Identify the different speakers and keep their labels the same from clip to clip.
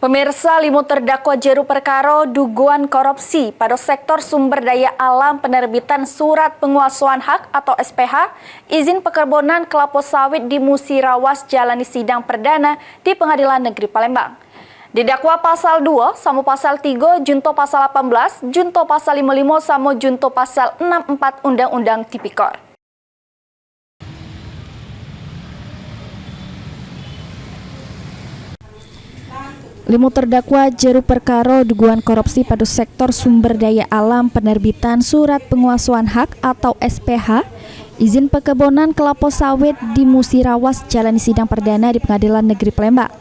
Speaker 1: Pemirsa, 5 terdakwa jeru perkara dugaan korupsi pada sektor sumber daya alam penerbitan Surat Penguasaan Hak atau SPH, izin perkebunan kelapa sawit di Musirawas jalani sidang perdana di Pengadilan Negeri Palembang. Didakwa pasal 2 sama pasal 3 junto pasal 18, junto pasal 55 sama junto pasal 64 Undang-Undang Tipikor. Lima terdakwa jeru perkara dugaan korupsi pada sektor sumber daya alam penerbitan Surat Penguasaan Hak atau SPH, izin perkebunan kelapa sawit di Musirawas jalani sidang perdana di Pengadilan Negeri Palembang.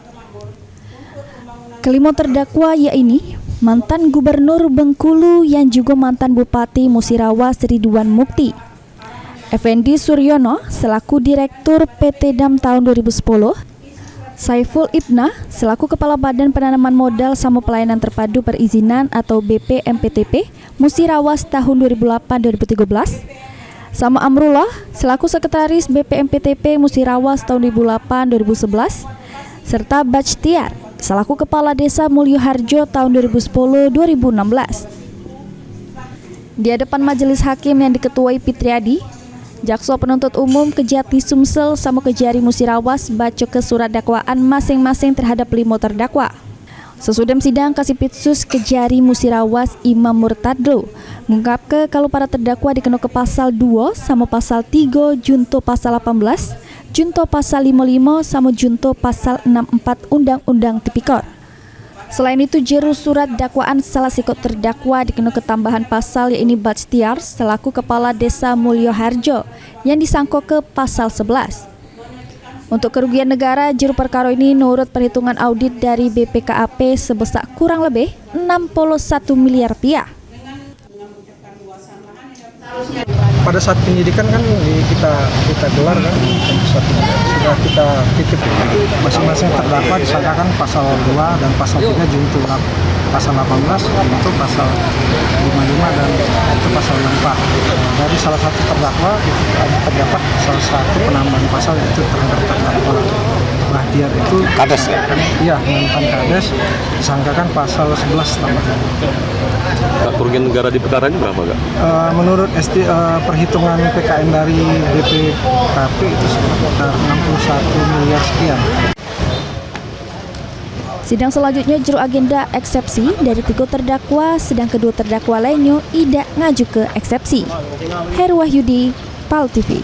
Speaker 1: Kelima terdakwa yaitu mantan Gubernur Bengkulu yang juga mantan Bupati Musirawas Ridwan Mukti, Effendi Suryono selaku Direktur PT Dam tahun 2010, Saiful Ibnah selaku Kepala Badan Penanaman Modal sama Pelayanan Terpadu Perizinan atau BPMPTP Musirawas tahun 2008-2013, sama Amrullah selaku Sekretaris BPMPTP Musirawas tahun 2008-2011, serta Bachtiar selaku Kepala Desa Mulyoharjo tahun 2010-2016. Di hadapan majelis hakim yang diketuai Fitriadi, Jaksa Penuntut Umum Kejati Sumsel sama Kejari Musirawas baca ke surat dakwaan masing-masing terhadap 5 terdakwa. Sesudah sidang Kasipitsus Kejari Musirawas Imam Murtadlo mengungkap ke kalau para terdakwa dikenal ke pasal 2 sama pasal 3 junto pasal 18, junto pasal 55 sama junto pasal 64 Undang-Undang Tipikor. Selain itu, jeru surat dakwaan salah sikut terdakwa dikenal ketambahan pasal yaitu Bachtiar selaku Kepala Desa Mulyoharjo yang disangkut ke pasal 11. Untuk kerugian negara, jeru perkara ini menurut perhitungan audit dari BPKAP sebesar kurang lebih 61 miliar rupiah.
Speaker 2: Pada saat penyidikan kan kita gelar kan, sudah kita titip masing-masing terdakwa disangkakan pasal 2 dan pasal 3 junto pasal 18 itu pasal 55 dan itu pasal 64. Dari salah satu terdakwa itu ada terdapat salah satu penambahan pasal yaitu terhadap terdakwa Bahtiar itu Kades ya? Iya, mantan Kades disangkakan pasal 11 tambahan.
Speaker 3: Kerugian negara di perkara ini berapa Kak?
Speaker 2: Menurut perhitungan PKN dari BPKP itu sekitar 61 miliar sekian.
Speaker 1: Sidang selanjutnya jeru agenda eksepsi dari 3 terdakwa, sedang kedua terdakwa lainnya tidak ngaju ke eksepsi. Heru Wahyudi, PAL TV.